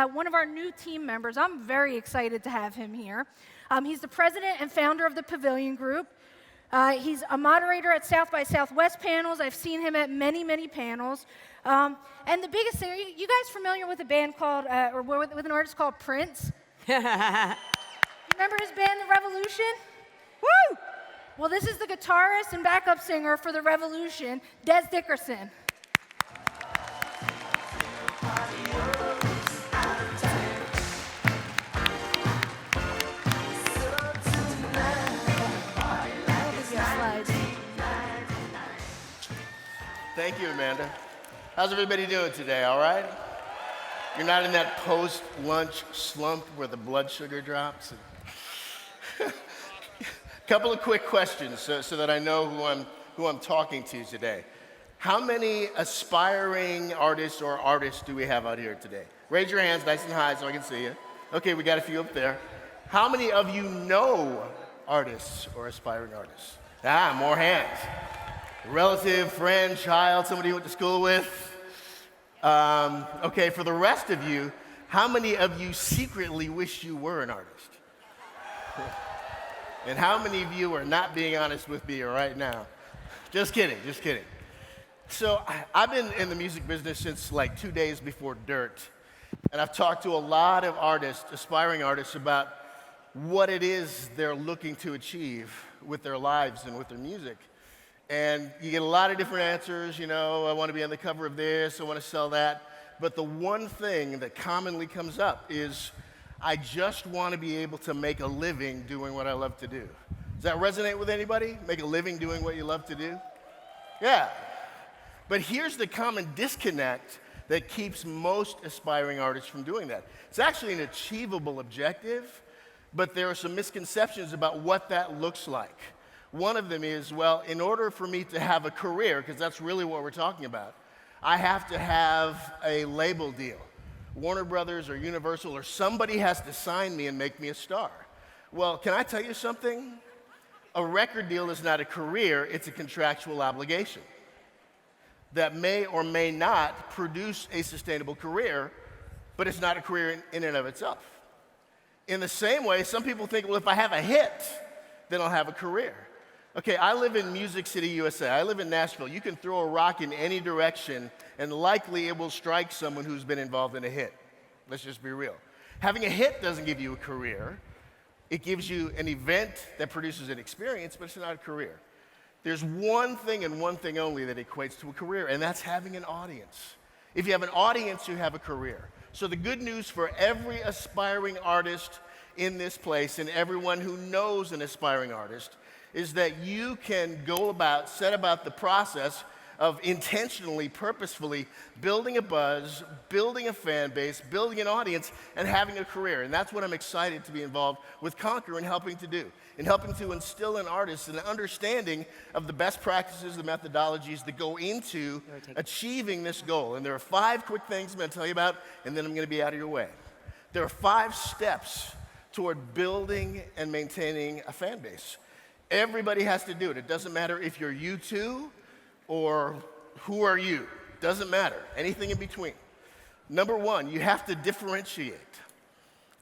one of our new team members. I'm very excited to have him here. He's the president and founder of the Pavilion Group. He's a moderator at South by Southwest panels. I've seen him at many, many panels. And the biggest thing, are you guys familiar with a band called, or with an artist called Prince? Remember his band, The Revolution? Woo! Well, this is the guitarist and backup singer for The Revolution, Dez Dickerson. Thank you, Amanda. How's everybody doing today, all right? You're not in that post-lunch slump where the blood sugar drops? Couple of quick questions so that I know who I'm talking to today. How many aspiring artists or artists do we have out here today? Raise your hands nice and high so I can see you. Okay, we got a few up there. How many of you know artists or aspiring artists? More hands. Relative, friend, child, somebody you went to school with? Okay, for the rest of you, how many of you secretly wish you were an artist? And how many of you are not being honest with me right now? Just kidding, just kidding. So I've been in the music business since like 2 days before Dirt. And I've talked to a lot of artists, aspiring artists, about what it is they're looking to achieve with their lives and with their music. And you get a lot of different answers, you know, I want to be on the cover of this, I want to sell that. But the one thing that commonly comes up is, I just want to be able to make a living doing what I love to do. Does that resonate with anybody? Make a living doing what you love to do? Yeah. But here's the common disconnect that keeps most aspiring artists from doing that. It's actually an achievable objective, but there are some misconceptions about what that looks like. One of them is, well, in order for me to have a career, because that's really what we're talking about, I have to have a label deal. Warner Brothers or Universal or somebody has to sign me and make me a star. Well, can I tell you something? A record deal is not a career, it's a contractual obligation that may or may not produce a sustainable career, but it's not a career in and of itself. In the same way, some people think, well, if I have a hit, then I'll have a career. Okay, I live in Music City, USA. I live in Nashville. You can throw a rock in any direction, and likely it will strike someone who's been involved in a hit. Let's just be real. Having a hit doesn't give you a career. It gives you an event that produces an experience, but it's not a career. There's one thing and one thing only that equates to a career, and that's having an audience. If you have an audience, you have a career. So the good news for every aspiring artist in this place and everyone who knows an aspiring artist is that you can set about the process of intentionally, purposefully building a buzz, building a fan base, building an audience, and having a career. And that's what I'm excited to be involved with Conquer in helping to do, in helping to instill in artists an understanding of the best practices, the methodologies that go into achieving this goal. And there are 5 quick things I'm going to tell you about, and then I'm going to be out of your way. There are 5 steps toward building and maintaining a fan base. Everybody has to do it. It doesn't matter if you're U2 or who are you. Doesn't matter. Anything in between. Number 1, you have to differentiate.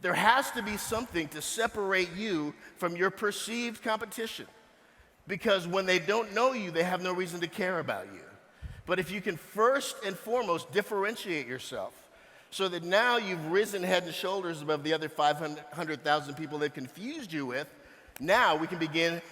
There has to be something to separate you from your perceived competition. Because when they don't know you, they have no reason to care about you. But if you can first and foremost differentiate yourself so that now you've risen head and shoulders above the other 500,000 people they've confused you with, now we can begin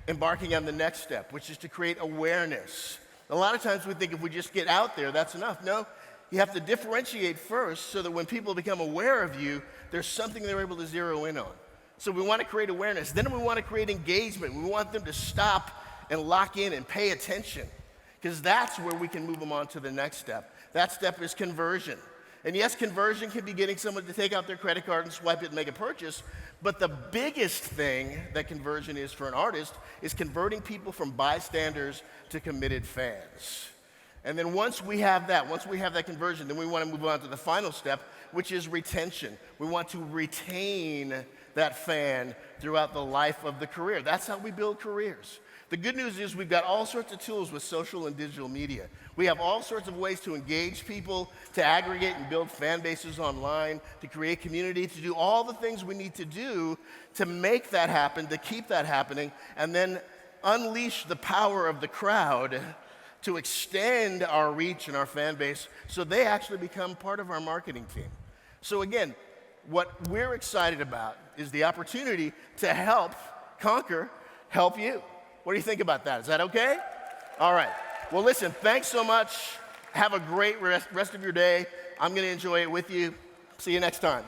embarking on the next step, which is to create awareness. A lot of times we think if we just get out there, that's enough. No, you have to differentiate first so that when people become aware of you, there's something they're able to zero in on. So we want to create awareness. Then we want to create engagement. We want them to stop and lock in and pay attention, because that's where we can move them on to the next step. That step is conversion. And yes, conversion can be getting someone to take out their credit card and swipe it and make a purchase, but the biggest thing that conversion is for an artist is converting people from bystanders to committed fans. And then once we have that conversion, then we want to move on to the final step, which is retention. We want to retain that fan throughout the life of the career. That's how we build careers. The good news is we've got all sorts of tools with social and digital media. We have all sorts of ways to engage people, to aggregate and build fan bases online, to create community, to do all the things we need to do to make that happen, to keep that happening, and then unleash the power of the crowd to extend our reach and our fan base so they actually become part of our marketing team. So again, what we're excited about is the opportunity to help Conquer help you. What do you think about that? Is that okay? All right. Well, listen, thanks so much. Have a great rest of your day. I'm going to enjoy it with you. See you next time.